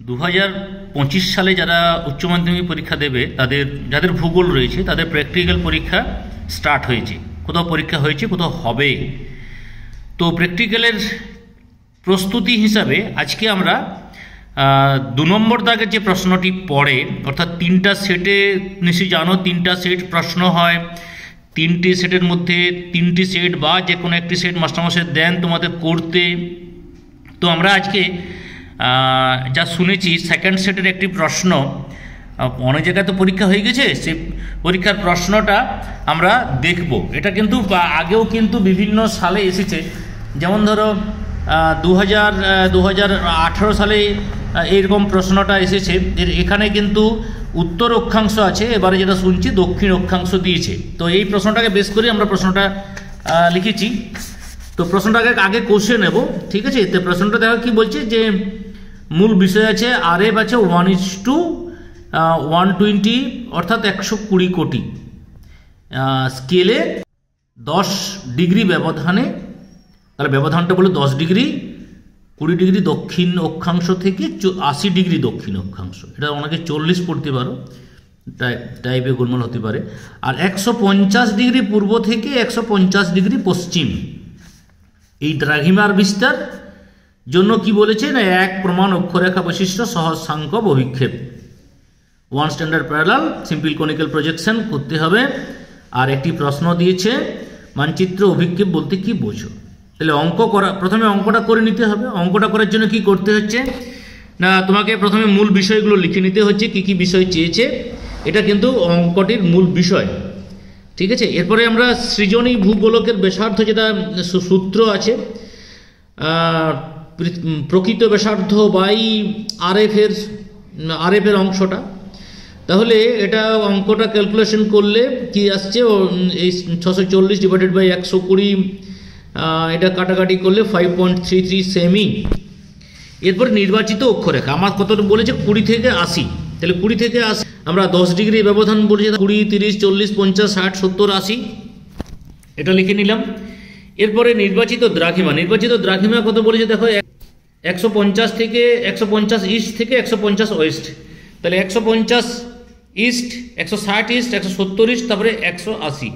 2025 সালে যারা উচ্চ মাধ্যমিক পরীক্ষা দেবে তাদের যাদের ভূগোল রয়েছে তাদের প্র্যাকটিক্যাল পরীক্ষা স্টার্ট হয়েছে, কোথাও পরীক্ষা হয়েছে, কোথাও হবে। তো প্র্যাকটিক্যালের প্রস্তুতি হিসাবে আজকে আমরা 2 নম্বর দাগের যে প্রশ্নটি পড়ে, অর্থাৎ 3টা সেটে নিশ্চয়ই জানো 3টা সেট প্রশ্ন হয়, 3টি সেটের মধ্যে 3টি সেট বা যে কোনো একটি সেট মাস্টারমশাই দেন তোমাদের করতে। তো আমরা আজকে যা শুনেছি সেকেন্ড সেটের একটি প্রশ্ন, অনেক জায়গায় তো পরীক্ষা হয়ে গেছে, সেই পরীক্ষার প্রশ্নটা আমরা দেখব। এটা কিন্তু আগেও কিন্তু বিভিন্ন সালে এসেছে, যেমন ধরো 2018 সালে এইরকম প্রশ্নটা এসেছে। এখানে কিন্তু উত্তর অক্ষাংশ আছে, এবারে যেটা শুনছি দক্ষিণ অক্ষাংশ দিয়েছে। তো এই প্রশ্নটাকে বেস করে আমরা প্রশ্নটা লিখেছি। তো প্রশ্নটাকে আগে কষে নেব, ঠিক আছে? তো প্রশ্নটা দেখো কি বলছে, যে মূল বিষয় আছে RF আছে 1:120 অর্থাৎ 120 কোটি, স্কেলে 10 ডিগ্রি ব্যবধানে, তাহলে ব্যবধানটা বলে 10 ডিগ্রি, 20 ডিগ্রি দক্ষিণ অক্ষাংশ থেকে 80 ডিগ্রি দক্ষিণ অক্ষাংশ। এটা অনেকে 40 পড়তে পারো, টাইপে গোলমাল হতে পারে। আর 150 ডিগ্রি পূর্ব থেকে 150 ডিগ্রি পশ্চিম, এই দ্রাঘিমার বিস্তার জন্য কি বলেছে না, এক প্রমাণ অক্ষরেখা বৈশিষ্ট্য সহস্রাঙ্ক অভিক্ষেপ, 1 standard parallel simple conical projection করতে হবে। আর একটি প্রশ্ন দিয়েছে মানচিত্র অভিক্ষেপ বলতে কি বোঝো। তাহলে অঙ্ক করা, প্রথমে অঙ্কটা করে নিতে হবে। অঙ্কটা করার জন্য কি করতে হচ্ছে না, তোমাকে প্রথমে মূল বিষয়গুলো লিখে নিতে হচ্ছে, কি কি বিষয় চেয়েছে। এটা কিন্তু অঙ্কটির মূল বিষয়, ঠিক আছে? এরপরে আমরা সৃজনী ভূগোলকের ব্যাসার্ধ, যেটা সূত্র আছে, প্রকৃত ব্যাসার্ধ বাই RF এর অংশটা। তাহলে এটা অঙ্কটা ক্যালকুলেশন করলে কি আসছে, এই 640 ডিভাইডেড বাই 120, এটা কাটাকাটি করলে 5.33 সেমি। এরপর নির্বাচিত অক্ষরেখা আমার কত বলেছে, 20 থেকে 80। তাহলে 20 থেকে 80 আমরা 10 ডিগ্রি ব্যবধান বলেছি, 20, 30, 40, 50, 60, 70, 80, এটা লিখে নিলাম। এরপরে নির্বাচিত দ্রাঘিমা কত বলেছে দেখো, 150 থেকে 150 ইস্ট থেকে 150 ওয়েস্ট। তাহলে 150 ইস্ট, 160 ইস্ট, 170 ইস্ট, তারপরে 180।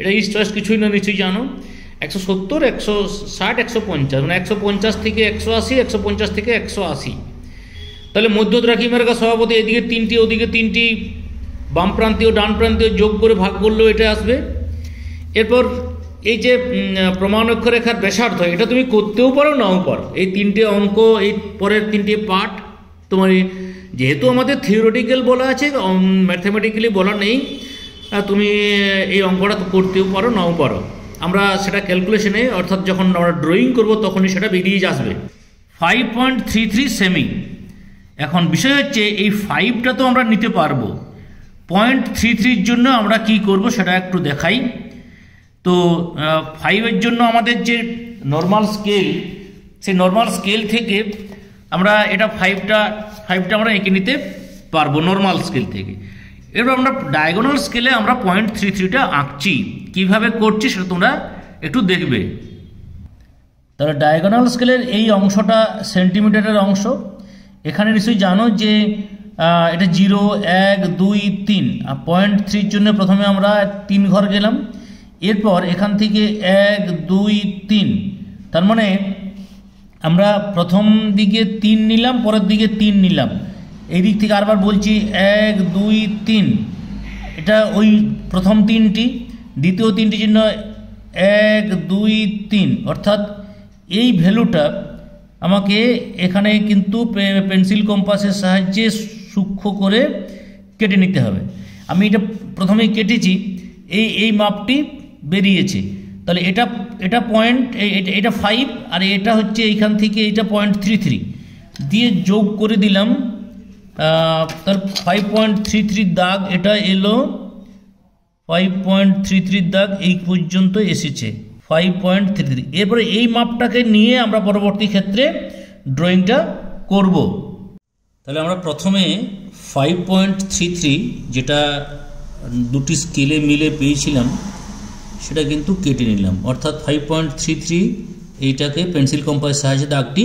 এটা ইস্ট ওয়েস্ট কিছুই না, নিশ্চয়ই জানো। 170, 160, 150, মানে 150 থেকে 180, 150 থেকে 180। তাহলে মধ্য দ্রাঘিমার সভাপতি এদিকে 3টি, ওদিকে 3টি, বাম প্রান্তীয় ডান প্রান্তীয় যোগ করে ভাগ করলেও এটা আসবে। এরপর এই যে প্রমাণ অক্ষরেখার ব্যাসার্ধ, এটা তুমি করতেও পারো নাও পারো। এই 3টে অঙ্ক, এই পরের 3টে পার্ট তোমার, যেহেতু আমাদের থিওরিটিক্যাল বলা আছে, ম্যাথমেটিক্যালি বলা নেই, তুমি এই অঙ্কটা করতেও পারো নাও পারো। আমরা সেটা ক্যালকুলেশনে, অর্থাৎ যখন আমরা ড্রয়িং করব তখনই সেটা বেরিয়ে আসবে। 5.33 সেমি। এখন বিষয় হচ্ছে এই 5টা তো আমরা নিতে পারবো, 0.33 জন্য আমরা কি করব সেটা একটু দেখাই। তো 5-এর জন্য আমাদের যে নর্মাল স্কেল, সেই নর্মাল স্কেল থেকে আমরা এটা 5টা আমরা এঁকে নিতে পারবো নর্মাল স্কেল থেকে। এবার আমরা ডায়াগোনাল স্কেলে আমরা 0.33টা আঁকছি, কিভাবে করছি সেটা তোমরা একটু দেখবে। তাহলে ডায়াগোনাল স্কেলের এই অংশটা সেন্টিমিটারের অংশ। এখানে নিশ্চয়ই জানো যে এটা 0, 1, 2, 3, আর 0.3 জন্য প্রথমে আমরা 3 ঘর গেলাম। এরপর এখান থেকে 1, 2, 3, তার মানে আমরা প্রথম দিকে 3 নিলাম, পরের দিকে 3 নিলাম। এই দিক থেকে আরবার বলছি 1, 2, 3, এটা ওই প্রথম 3টি, দ্বিতীয় 3টির জন্য 1, 2, 3, অর্থাৎ এই ভ্যালুটা আমাকে এখানে কিন্তু পেন্সিল কম্পাসের সাহায্যে সূক্ষ্ম করে কেটে নিতে হবে। আমি এটা প্রথমেই কেটেছি, এই মাপটি বেরিয়েছে। তাহলে এটা পয়েন্ট, এটা 5, আর এটা হচ্ছে এইখান থেকে এইটা 0.33 দিয়ে যোগ করে দিলাম। তার 5.33 দাগ এটা এলো, 5.33 দাগ এই পর্যন্ত এসেছে, 5.33। এরপরে এই মাপটাকে নিয়ে আমরা পরবর্তী ক্ষেত্রে ড্রয়িংটা করব। তাহলে আমরা প্রথমে 5.33 যেটা দুটি স্কেলে মিলে পেয়েছিলাম সেটা কিন্তু কেটে নিলাম, অর্থাৎ 5.33 এইটাকে পেন্সিল কম্পাসের সাহায্যে দাগটি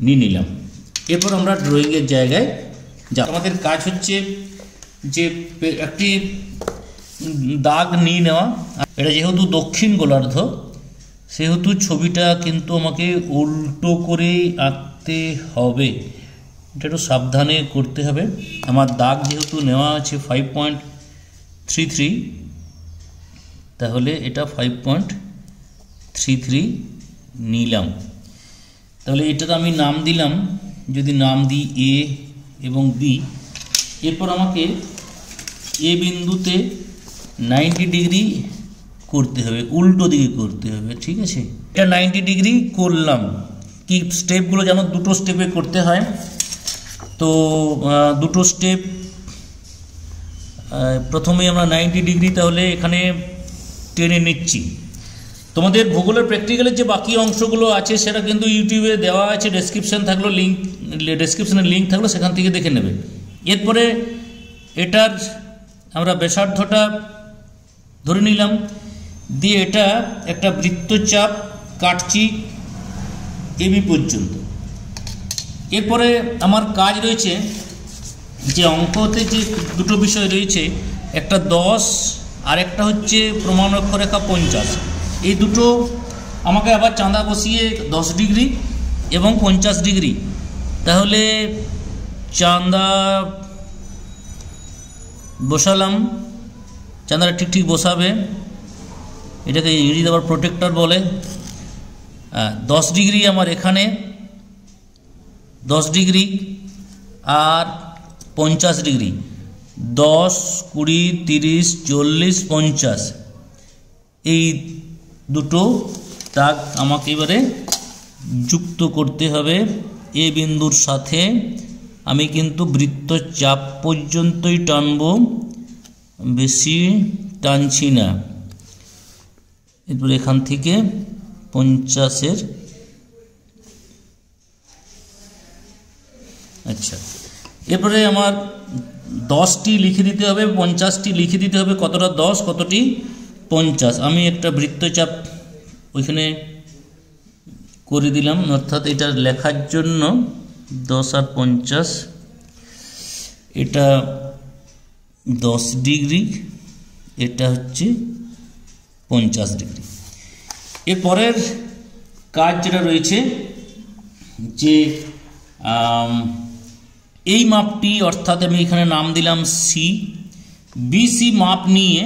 নিয়ে নিলাম। এরপর আমরা ড্রয়িংয়ের জায়গায় যা আমাদের কাজ হচ্ছে যে একটি দাগ নিয়ে নেওয়া। এটা যেহেতু দক্ষিণ গোলার্ধ সেহেতু ছবিটা কিন্তু আমাকে উল্টো করে আঁকতে হবে, এটা একটু সাবধানে করতে হবে। আমার দাগ যেহেতু নেওয়া আছে 5.33, তাহলে এটা 5.33 নিলাম। তাহলে এটাতে আমি নাম দিলাম, যদি নাম দিই এ এবং বি। এরপর আমাকে এ বিন্দুতে 90 ডিগ্রি করতে হবে, উল্টো দিকে করতে হবে, ঠিক আছে। এটা 90 ডিগ্রি করলাম। কি স্টেপগুলো যেন দুটো স্টেপে করতে হয়, তো দুটো স্টেপ। প্রথমেই আমরা 90 ডিগ্রি তাহলে এখানে টেনে নিচ্ছি। তোমাদের ভূগোলের প্র্যাকটিক্যালের যে বাকি অংশগুলো আছে সেটা কিন্তু ইউটিউবে দেওয়া আছে, ডেসক্রিপশনে লিঙ্ক থাকলো, সেখান থেকে দেখে নেবে। এরপরে এটার আমরা ব্যাসার্ধটা ধরে নিলাম, দিয়ে এটা একটা বৃত্তচাপ কাটছি এবি পর্যন্ত। এরপরে আমার কাজ রয়েছে যে অঙ্কতে যে দুটো বিষয় রয়েছে, একটা 10 আর একটা হচ্ছে প্রমাণ অক্ষরেখা 50। এই দুটো আমাকে আবার চাঁদা বসিয়ে 10 ডিগ্রি এবং 50 ডিগ্রি, তাহলে চাঁদা বসালাম। চাঁদাটা ঠিক ঠিক বসাবে, এটাকে ইংরেজিতে আবার প্রোটেক্টর বলে। 10 ডিগ্রি আমার এখানে 10 ডিগ্রি আর 50 ডিগ্রি, 10, 20, 30, 40, 50, এই দুটো দাগ আমাকে এবারে যুক্ত করতে হবে এ বিন্দুর সাথে। আমি কিন্তু বৃত্তচাপ পর্যন্তই টানব, বেশি টানছি না। এরপর এখান থেকে 50-এর, আচ্ছা। এরপরে আমার 10টি লিখে দিতে হবে, 50টি লিখে দিতে হবে। কতটা 10, কতটি 50। আমি একটা বৃত্তচাপ ওইখানে করে দিলাম, অর্থাৎ এটা লেখার জন্য 10 আর 50, এটা 10 ডিগ্রি, এটা হচ্ছে 50 ডিগ্রি। এরপরের কাজ যেটা রয়েছে যে এই মাপটি, অর্থাৎ আমি এখানে নাম দিলাম সি, বিসি মাপ নিয়ে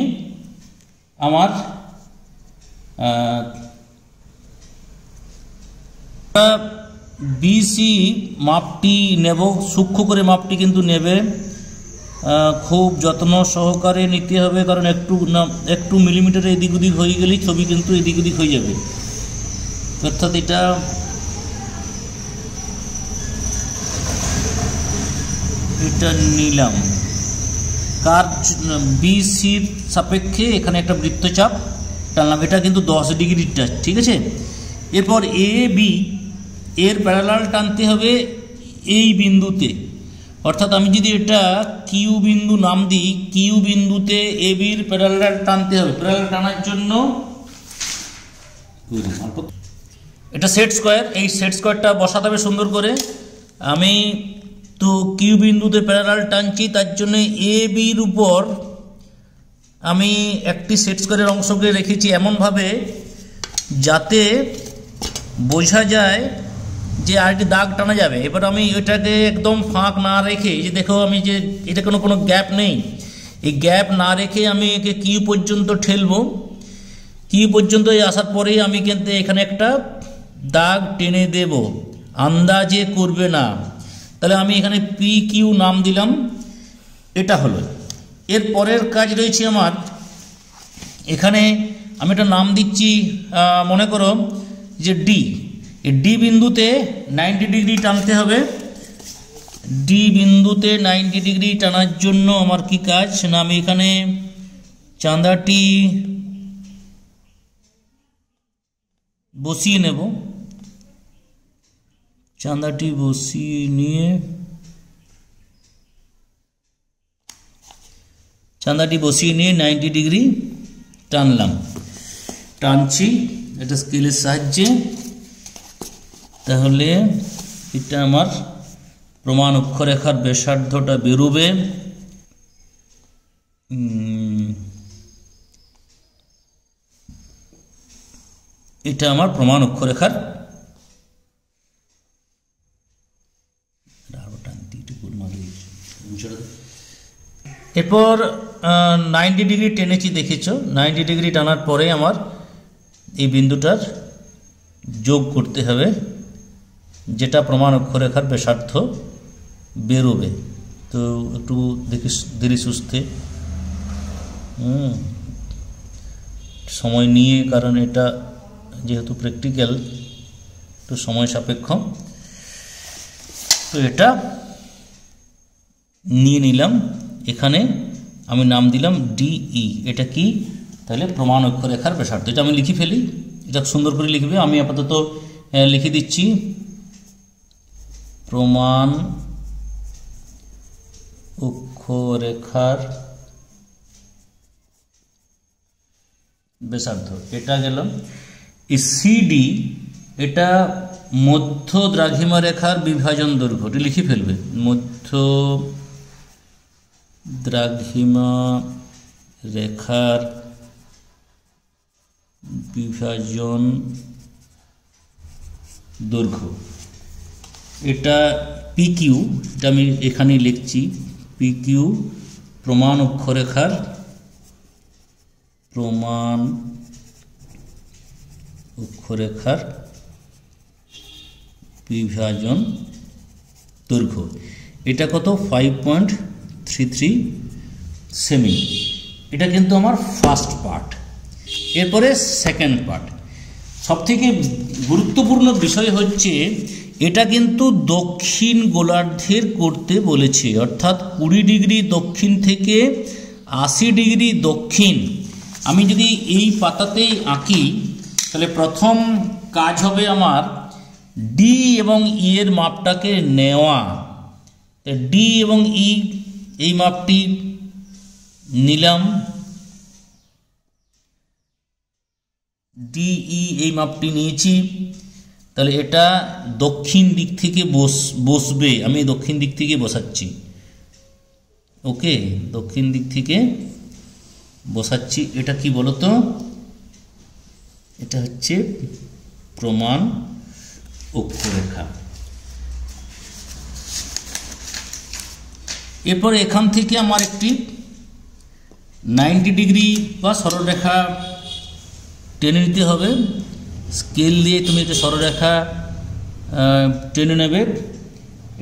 আমার বিসি মাপটি নেব। সূক্ষ্ম করে মাপটি কিন্তু নেবে, খুব যত্ন সহকারে নিতে হবে, কারণ একটু মিলিমিটার এদিক ওদিক হয়ে গেলেই ছবি কিন্তু এদিক ওদিক হয়ে যাবে। অর্থাৎ এটা নিলাম কার বিসির সাপেক্ষে এখানে একটা বৃত্তচাপ টানলাম, এটা কিন্তু 10 ডিগ্রিটা, ঠিক আছে। এরপর এ বি এর প্যারালাল টানতে হবে এই বিন্দুতে, অর্থাৎ আমি যদি এটা কিউ বিন্দু নাম দিই, কিউ বিন্দুতে এ বির প্যারালাল টানতে হবে। প্যারালাল টানার জন্য এটা সেট স্কোয়ার, এই সেট স্কোয়ারটা বসাতে হবে সুন্দর করে। আমি তো কিউ বিন্দুতে প্যারালাল টানছি, তার জন্য এ বির উপর আমি একটি সেট স্কোয়ারের অংশকে রেখেছি এমনভাবে যাতে বোঝা যায় যে আরেকটি দাগ টানা যাবে। এবার আমি এটাকে একদম ফাঁক না রেখে, যে দেখো আমি যে এটা কোনো গ্যাপ নেই, এই গ্যাপ না রেখে আমি একে কিউ পর্যন্ত ঠেলবো। কিউ পর্যন্ত আসার পরেই আমি কিন্তু এখানে একটা দাগ টেনে দেব, আন্দাজে করবে না। তাহলে আমি এখানে পি কিউ নাম দিলাম, এটা হলো। এর পরের কাজ রয়েছে আমার এখানে, আমি একটা নাম দিচ্ছি, মনে করো যে ডি। এই ডি বিন্দুতে 90 ডিগ্রি টানতে হবে। ডি বিন্দুতে 90 ডিগ্রি টানার জন্য আমার কি কাজ না, আমি এখানে চাঁদাটি বসিয়ে নেব। চাঁদাটি বসিয়ে নিয়ে চাঁদাটি বসিয়ে নিয়ে 90 ডিগ্রি টানলাম, টানছি এটা স্কেলের সাহায্যে। তাহলে এটা আমার প্রমাণ অক্ষরেখার ব্যাসার্ধটা বেরোবে এটা আমার প্রমাণ অক্ষরেখার এরপর 90 ডিগ্রি টেনেছি, দেখেছো 90 ডিগ্রি টানার পরে আমার এই বিন্দুটার যোগ করতে হবে, যেটা প্রমাণ অক্ষরেখার ব্যাসার্ধ বেরোবে। তো একটু দেখি ধীরে সুস্থে সময় নিয়ে, কারণ এটা যেহেতু প্র্যাকটিক্যাল একটু সময় সাপেক্ষ। তো এটা নিয়ে নিলাম, এখানে আমি নাম দিলাম ডিই। এটা কি? তাহলে প্রমাণ অক্ষরেখার ব্যাসার্ধ। এটা আমি লিখে ফেলি, এটা সুন্দর করে লিখবে। আমি আপাতত লিখে দিচ্ছি প্রমাণ অক্ষরেখার ব্যাসার্ধ। এটা গেল। এই সিডি এটা মধ্য দ্রাঘিমা রেখার বিভাজন দৈর্ঘ্য, এটা লিখে ফেলবে। মধ্য দ্রাঘিমা রেখার বিভাজন দৈর্ঘ্য, এটা পিকিউ, এটা আমি এখানে লিখছি পিকিউ প্রমাণ অক্ষরেখার বিভাজন দৈর্ঘ্য। এটা কত? 5.33 সেমি। এটা কিন্তু আমার ফার্স্ট পার্ট। এরপরে সেকেন্ড পার্ট। সবথেকে গুরুত্বপূর্ণ বিষয় হচ্ছে এটা কিন্তু দক্ষিণ গোলার্ধের করতে বলেছে, অর্থাৎ 20 ডিগ্রি দক্ষিণ থেকে 80 ডিগ্রি দক্ষিণ। আমি যদি এই পাতাতেই আঁকি তাহলে প্রথম কাজ হবে আমার ডি এবং ই এর মাপটাকে নেওয়া। ডি এবং ই এই মাপটি নিলাম, ডিই এই মাপটি নিয়েছি। তাহলে এটা দক্ষিণ দিক থেকে বসবে, আমি দক্ষিণ দিক থেকে বসাচ্ছি। ওকে, দক্ষিণ দিক থেকে বসাচ্ছি। এটা কি বলতো? এটা হচ্ছে প্রমাণ অক্ষরেখা। এরপর এখান থেকে আমার একটি 90 ডিগ্রি বা সরলরেখা টেনে নিতে হবে। স্কেল দিয়ে তুমি একটা সরলরেখা টেনে নেবে।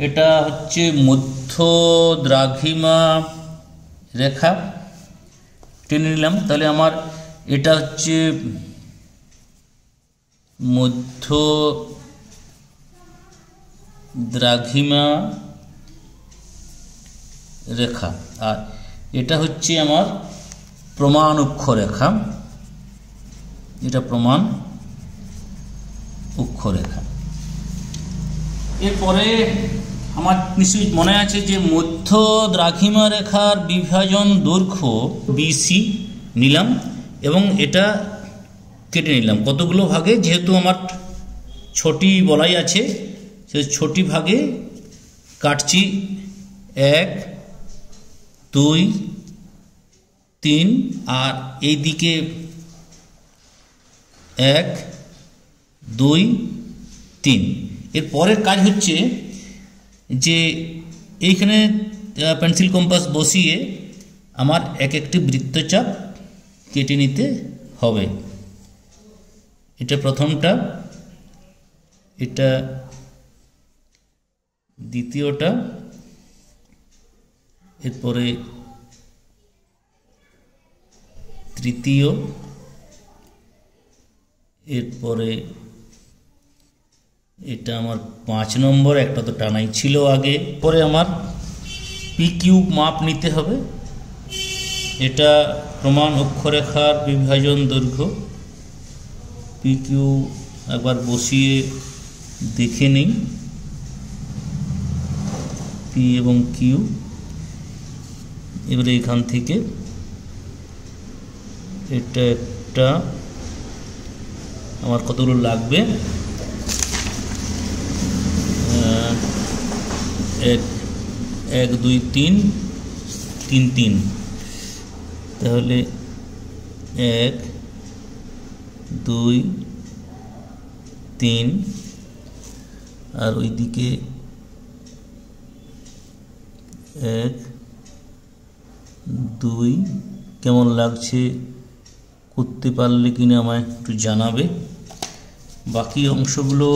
এটা হচ্ছে মধ্য দ্রাঘিমা রেখা টেনে নিলাম। তাহলে আমার এটা হচ্ছে মধ্য দ্রাঘিমা রেখা, আর এটা হচ্ছে আমার প্রমাণ অক্ষরেখা। এটা প্রমাণ অক্ষরেখা। এরপরে আমার নিশ্চয়ই মনে আছে যে মধ্য দ্রাঘিমা রেখার বিভাজন দৈর্ঘ্য বিসি নিলাম এবং এটা কেটে নিলাম কতগুলো ভাগে, যেহেতু আমার 6টি বলাই আছে সেই 6টি ভাগে কাটছি। 1 2 3 আর এই দিকে 1 2 3। এর পরের কাজ হচ্ছে যে এইখানে পেন্সিল কম্পাস বসিয়ে আমার একটি বৃত্তচাপ কেটে নিতে হবে। এটা প্রথমটা, এটা দ্বিতীয়টা, এরপরে তৃতীয়, এরপরে এটা আমার 5 নম্বর, একটা তো টানাই ছিল আগে। পরে আমার পিকিউ মাপ নিতে হবে। এটা প্রমাণ অক্ষরেখার বিভাজন দৈর্ঘ্য। পিকিউ একবার বসিয়ে দেখে নিই, পি এবং কিউ। এবারে এখান থেকে এটা একটা আমার কতগুলো লাগবে, 1 1 2 3 3 3, তাহলে 1 2 3, আর ওইদিকে 1 2। কেমন লাগছে করতে পারলে কিনা আমায় একটু জানাবে। বাকি অংশগুলো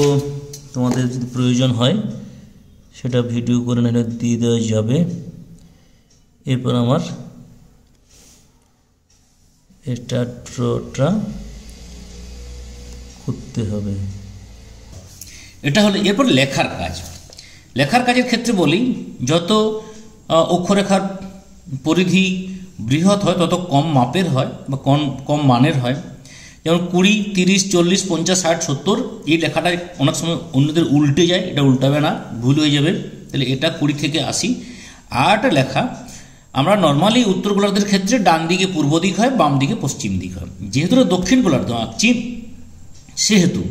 তোমাদের যদি প্রয়োজন হয় সেটা ভিডিও করে নিলে দিয়ে দেওয়া যাবে। এরপর আমার স্টার্টটা করতে হবে। এটা হলো এরপর লেখার কাজ। লেখার কাজের ক্ষেত্রে বলি, যত অক্ষরেখার পরিধি বৃহৎ হয় তত কম মাপের হয় বা কম মানের হয়। যেমন 20, 30, 40, 50, 60, 70 এই লেখাটা অনেক সময় অন্যদের উল্টে যায়, এটা উল্টাবে না, ভুল হয়ে যাবে। তাহলে এটা 20 থেকে 80। আর একটা লেখা আমরা নর্মালি উত্তর গোলার্ধের ক্ষেত্রে ডান দিকে পূর্ব দিক হয়, বাম দিকে পশ্চিম দিক হয়। যেহেতু দক্ষিণ গোলার্ধ আঁকছি সেহেতু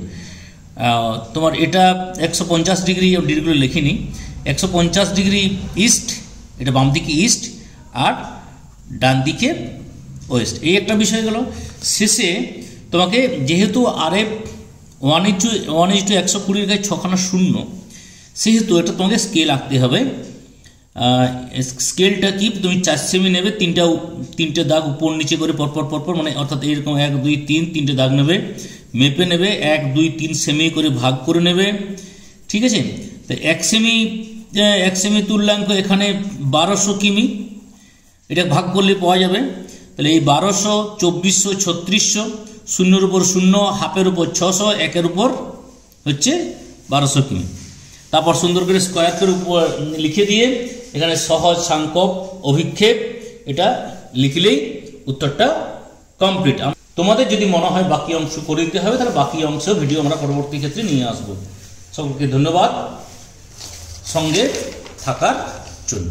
তোমার এটা 150 ডিগ্রি, ডিগ্রিগুলো লিখিনি, 150 ডিগ্রি ইস্ট, এটা বাম দিকে ইস্ট আর ডান দিকে ওয়েস্ট। এই একটা বিষয় গেল। শেষে তোমাকে যেহেতু RF 1:120 গায়ে 6খানা শূন্য, সেহেতু এটা তোমাকে স্কেল আঁকতে হবে। স্কেলটা কি, তুমি 4 সেমি নেবে, তিনটে দাগ উপর নিচে করে পরপর, মানে অর্থাৎ এরকম 1 2 3 তিনটে দাগ নেবে, মেপে নেবে, 1 2 3 সেমি করে ভাগ করে নেবে। ঠিক আছে, তো 1 সেমি তুল্যাঙ্ক এখানে 1200 কিমি, এটা ভাগ করলে পাওয়া যাবে। তাহলে এই 1200, 2400, 3600, শূন্যর উপর 0, হাফের উপর 600, একের উপর হচ্ছে 1200 কিমি। তারপর সুন্দর করে স্কোয়ার করে উপর লিখে দিয়ে এখানে সহজ সাংখ্যক অভিক্ষেপ এটা লিখলেই উত্তরটা কমপ্লিট। তোমাদের যদি মনে হয় বাকি অংশ করে দিতে হবে, তাহলে বাকি অংশ ভিডিও আমরা পরবর্তী ক্ষেত্রে নিয়ে আসবো। সকলকে ধন্যবাদ সঙ্গে থাকার জন্য।